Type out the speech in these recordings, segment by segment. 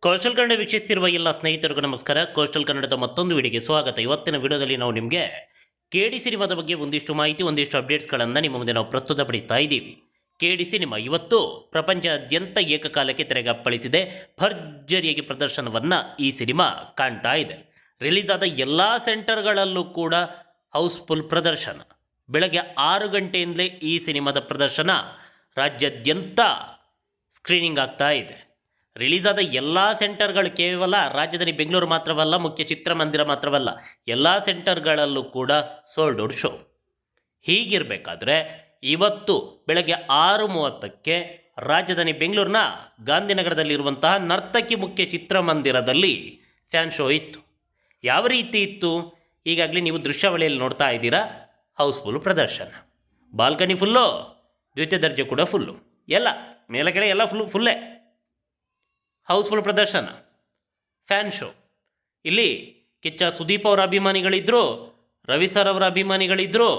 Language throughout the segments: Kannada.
ಕೋಸ್ಟಲ್ ಕನ್ನಡ ವೀಕ್ಷಿಸ್ತಿರುವ ಎಲ್ಲ ಸ್ನೇಹಿತರಿಗೂ ನಮಸ್ಕಾರ. ಕೋಸ್ಟಲ್ ಕನ್ನಡದ ಮತ್ತೊಂದು ವಿಡಿಯೋಗೆ ಸ್ವಾಗತ. ಇವತ್ತಿನ ವಿಡಿಯೋದಲ್ಲಿ ನಾವು ನಿಮಗೆ ಕೆಡಿ ಸಿನಿಮಾದ ಬಗ್ಗೆ ಒಂದಿಷ್ಟು ಮಾಹಿತಿ, ಒಂದಿಷ್ಟು ಅಪ್ಡೇಟ್ಸ್ಗಳನ್ನು ನಿಮ್ಮ ಮುಂದೆ ನಾವು ಪ್ರಸ್ತುತಪಡಿಸ್ತಾ ಇದ್ದೀವಿ. ಕೆಡಿ ಸಿನಿಮಾ ಇವತ್ತು ಪ್ರಪಂಚಾದ್ಯಂತ ಏಕಕಾಲಕ್ಕೆ ತೆರೆಗಪ್ಪಳಿಸಿದೆ. ಭರ್ಜರಿಯಾಗಿ ಪ್ರದರ್ಶನವನ್ನು ಈ ಸಿನಿಮಾ ಕಾಣ್ತಾ ಇದೆ. ರಿಲೀಸ್ ಆದ ಎಲ್ಲ ಸೆಂಟರ್ಗಳಲ್ಲೂ ಕೂಡ ಹೌಸ್ಫುಲ್ ಪ್ರದರ್ಶನ. ಬೆಳಗ್ಗೆ 6 ಗಂಟೆಯಿಂದಲೇ ಈ ಸಿನಿಮಾದ ಪ್ರದರ್ಶನ ರಾಜ್ಯಾದ್ಯಂತ ಸ್ಕ್ರೀನಿಂಗ್ ಆಗ್ತಾ ಇದೆ. ರಿಲೀಸ್ ಆದ ಎಲ್ಲ ಸೆಂಟರ್ಗಳು ಕೇವಲ ರಾಜಧಾನಿ ಬೆಂಗಳೂರು ಮಾತ್ರವಲ್ಲ, ಮುಖ್ಯ ಚಿತ್ರಮಂದಿರ ಮಾತ್ರವಲ್ಲ, ಎಲ್ಲ ಸೆಂಟರ್ಗಳಲ್ಲೂ ಕೂಡ ಸೋಲ್ಡ್ ಔಟ್ ಶೋ. ಹೀಗಿರಬೇಕಾದ್ರೆ ಇವತ್ತು ಬೆಳಗ್ಗೆ 6:30ಕ್ಕೆ ರಾಜಧಾನಿ ಬೆಂಗಳೂರಿನ ಗಾಂಧಿನಗರದಲ್ಲಿರುವಂತಹ ನರ್ತಕಿ ಮುಖ್ಯ ಚಿತ್ರಮಂದಿರದಲ್ಲಿ ಫ್ಯಾನ್ ಶೋ ಇತ್ತು. ಯಾವ ರೀತಿ ಇತ್ತು? ಈಗಾಗಲೇ ನೀವು ದೃಶ್ಯಾವಳಿಯಲ್ಲಿ ನೋಡ್ತಾ ಇದ್ದೀರಾ. ಹೌಸ್ಫುಲ್ ಪ್ರದರ್ಶನ, ಬಾಲ್ಕನಿ ಫುಲ್ಲು, ದ್ವಿತೀಯ ದರ್ಜೆ ಕೂಡ ಫುಲ್ಲು, ಎಲ್ಲ ಮೇಲೆ ಕಡೆ ಎಲ್ಲ ಫುಲ್ಲೇ ಹೌಸ್ಫುಲ್ ಪ್ರದರ್ಶನ, ಫ್ಯಾನ್ ಶೋ. ಇಲ್ಲಿ ಕಿಚ್ಚ ಸುದೀಪ್ ಅವರ ಅಭಿಮಾನಿಗಳಿದ್ದರು, ರವಿ ಸರ್ ಅವರ ಅಭಿಮಾನಿಗಳಿದ್ದರು,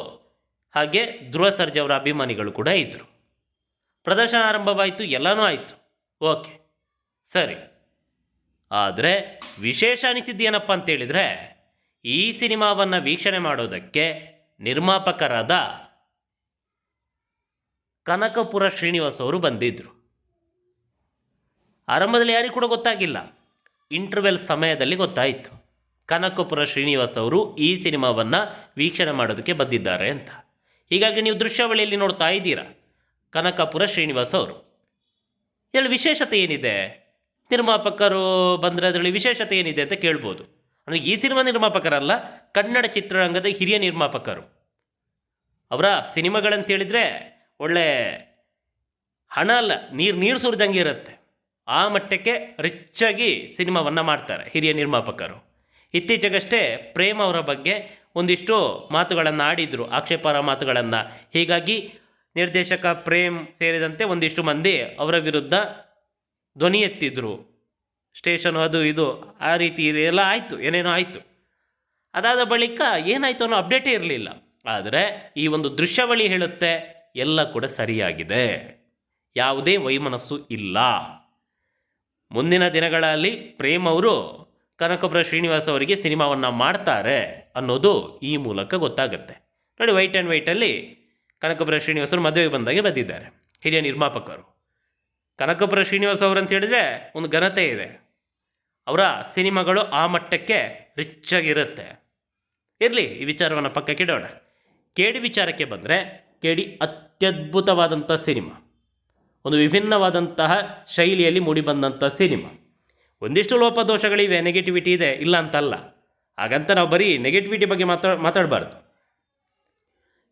ಹಾಗೆ ಧ್ರುವ ಸರ್ಜಾ ಅವರ ಅಭಿಮಾನಿಗಳು ಕೂಡ ಇದ್ದರು. ಪ್ರದರ್ಶನ ಆರಂಭವಾಯಿತು, ಎಲ್ಲನೂ ಆಯಿತು, ಓಕೆ ಸರಿ. ಆದರೆ ವಿಶೇಷ ಅನಿಸಿದ್ದು ಏನಪ್ಪ ಅಂತೇಳಿದರೆ, ಈ ಸಿನಿಮಾವನ್ನು ವೀಕ್ಷಣೆ ಮಾಡೋದಕ್ಕೆ ನಿರ್ಮಾಪಕರಾದ ಕನಕಪುರ ಶ್ರೀನಿವಾಸ್ ಅವರು ಬಂದಿದ್ದರು. ಆರಂಭದಲ್ಲಿ ಯಾರಿಗೂ ಕೂಡ ಗೊತ್ತಾಗಿಲ್ಲ, ಇಂಟರ್ವೆಲ್ ಸಮಯದಲ್ಲಿ ಗೊತ್ತಾಯಿತು ಕನಕಪುರ ಶ್ರೀನಿವಾಸ್ ಅವರು ಈ ಸಿನಿಮಾವನ್ನು ವೀಕ್ಷಣೆ ಮಾಡೋದಕ್ಕೆ ಬಂದಿದ್ದಾರೆ ಅಂತ. ಹೀಗಾಗಿ ನೀವು ದೃಶ್ಯಾವಳಿಯಲ್ಲಿ ನೋಡ್ತಾ ಇದ್ದೀರಾ ಕನಕಪುರ ಶ್ರೀನಿವಾಸ್ ಅವರು. ಇದರಲ್ಲಿ ವಿಶೇಷತೆ ಏನಿದೆ? ನಿರ್ಮಾಪಕರು ಬಂದರೆ ಅದರಲ್ಲಿ ವಿಶೇಷತೆ ಏನಿದೆ ಅಂತ ಕೇಳ್ಬೋದು. ಅಂದರೆ ಈ ಸಿನಿಮಾ ನಿರ್ಮಾಪಕರಲ್ಲ, ಕನ್ನಡ ಚಿತ್ರರಂಗದ ಹಿರಿಯ ನಿರ್ಮಾಪಕರು. ಅವರ ಸಿನಿಮಾಗಳಂತೇಳಿದರೆ ಒಳ್ಳೆ ಹಣ ಅಲ್ಲ, ನೀರು ಸುರಿದಂಗೆ ಇರುತ್ತೆ. ಆ ಮಟ್ಟಕ್ಕೆ ರಿಚ್ಚಾಗಿ ಸಿನಿಮಾವನ್ನು ಮಾಡ್ತಾರೆ ಹಿರಿಯ ನಿರ್ಮಾಪಕರು. ಇತ್ತೀಚೆಗಷ್ಟೇ ಪ್ರೇಮ್ ಅವರ ಬಗ್ಗೆ ಒಂದಿಷ್ಟು ಮಾತುಗಳನ್ನು ಆಡಿದರು, ಆಕ್ಷೇಪಾರ್ಹ ಮಾತುಗಳನ್ನು. ಹೀಗಾಗಿ ನಿರ್ದೇಶಕ ಪ್ರೇಮ್ ಸೇರಿದಂತೆ ಒಂದಿಷ್ಟು ಮಂದಿ ಅವರ ವಿರುದ್ಧ ಧ್ವನಿ ಎತ್ತಿದ್ರು. ಸ್ಟೇಷನು ಅದು ಇದು ಆ ರೀತಿ ಎಲ್ಲ ಆಯಿತು, ಏನೇನೋ ಆಯಿತು. ಅದಾದ ಬಳಿಕ ಏನಾಯಿತು ಅನ್ನೋ ಅಪ್ಡೇಟೇ ಇರಲಿಲ್ಲ. ಆದರೆ ಈ ಒಂದು ದೃಶ್ಯಾವಳಿ ಹೇಳುತ್ತೆ ಎಲ್ಲ ಕೂಡ ಸರಿಯಾಗಿದೆ, ಯಾವುದೇ ವೈಮನಸ್ಸು ಇಲ್ಲ. ಮುಂದಿನ ದಿನಗಳಲ್ಲಿ ಪ್ರೇಮ್ ಅವರು ಕನಕಪುರ ಶ್ರೀನಿವಾಸ್ ಅವರಿಗೆ ಸಿನಿಮಾವನ್ನು ಮಾಡ್ತಾರೆ ಅನ್ನೋದು ಈ ಮೂಲಕ ಗೊತ್ತಾಗುತ್ತೆ. ನೋಡಿ, ವೈಟ್ ಆ್ಯಂಡ್ ವೈಟಲ್ಲಿ ಕನಕಪುರ ಶ್ರೀನಿವಾಸರು ಮದುವೆಗೆ ಬಂದಾಗೆ ಬಂದಿದ್ದಾರೆ ಹಿರಿಯ ನಿರ್ಮಾಪಕರು. ಕನಕಪುರ ಶ್ರೀನಿವಾಸ್ ಅವರು ಅಂತ ಹೇಳಿದ್ರೆ ಒಂದು ಘನತೆ ಇದೆ. ಅವರ ಸಿನಿಮಾಗಳು ಆ ಮಟ್ಟಕ್ಕೆ ರಿಚ್ಚಾಗಿರುತ್ತೆ. ಇರಲಿ, ಈ ವಿಚಾರವನ್ನು ಪಕ್ಕಕ್ಕೆ ಇಡೋಣ. ಕೆಡಿ ವಿಚಾರಕ್ಕೆ ಬಂದರೆ, ಕೆಡಿ ಅತ್ಯದ್ಭುತವಾದಂಥ ಸಿನಿಮಾ, ಒಂದು ವಿಭಿನ್ನವಾದಂತಹ ಶೈಲಿಯಲ್ಲಿ ಮೂಡಿಬಂದಂಥ ಸಿನಿಮಾ. ಒಂದಿಷ್ಟು ಲೋಪದೋಷಗಳಿವೆ, ನೆಗೆಟಿವಿಟಿ ಇದೆ, ಇಲ್ಲ ಅಂತಲ್ಲ. ಹಾಗಂತ ನಾವು ಬರೀ ನೆಗೆಟಿವಿಟಿ ಬಗ್ಗೆ ಮಾತಾಡಬಾರ್ದು.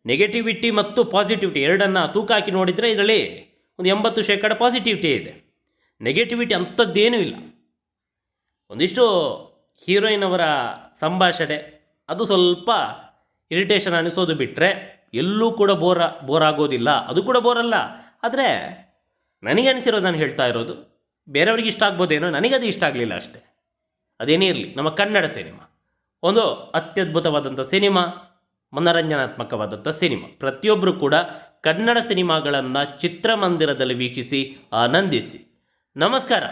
ನೆಗೆಟಿವಿಟಿ ಮತ್ತು ಪಾಸಿಟಿವಿಟಿ ಎರಡನ್ನು ತೂಕ ಹಾಕಿ ನೋಡಿದರೆ ಇದರಲ್ಲಿ ಒಂದು 80% ಪಾಸಿಟಿವಿಟಿ ಇದೆ. ನೆಗೆಟಿವಿಟಿ ಅಂಥದ್ದೇನೂ ಇಲ್ಲ. ಒಂದಿಷ್ಟು ಹೀರೋಯಿನ್ ಅವರ ಸಂಭಾಷಣೆ ಅದು ಸ್ವಲ್ಪ ಇರಿಟೇಷನ್ ಅನಿಸೋದು ಬಿಟ್ಟರೆ ಎಲ್ಲೂ ಕೂಡ ಬೋರ್ ಆಗೋದಿಲ್ಲ. ಅದು ಕೂಡ ಬೋರಲ್ಲ. ಆದರೆ ನನಗೆ ಅನಿಸಿರೋದು ನಾನು ಹೇಳ್ತಾ ಇರೋದು, ಬೇರೆಯವ್ರಿಗೆ ಇಷ್ಟ ಆಗ್ಬೋದೇನೋ, ನನಗದು ಇಷ್ಟ ಆಗಲಿಲ್ಲ ಅಷ್ಟೇ. ಅದೇನೇ ಇರಲಿ, ನಮ್ಮ ಕನ್ನಡ ಸಿನಿಮಾ ಒಂದು ಅತ್ಯದ್ಭುತವಾದಂಥ ಸಿನಿಮಾ, ಮನರಂಜನಾತ್ಮಕವಾದಂಥ ಸಿನಿಮಾ. ಪ್ರತಿಯೊಬ್ಬರು ಕೂಡ ಕನ್ನಡ ಸಿನಿಮಾಗಳನ್ನು ಚಿತ್ರಮಂದಿರದಲ್ಲಿ ವೀಕ್ಷಿಸಿ ಆನಂದಿಸಿ. ನಮಸ್ಕಾರ.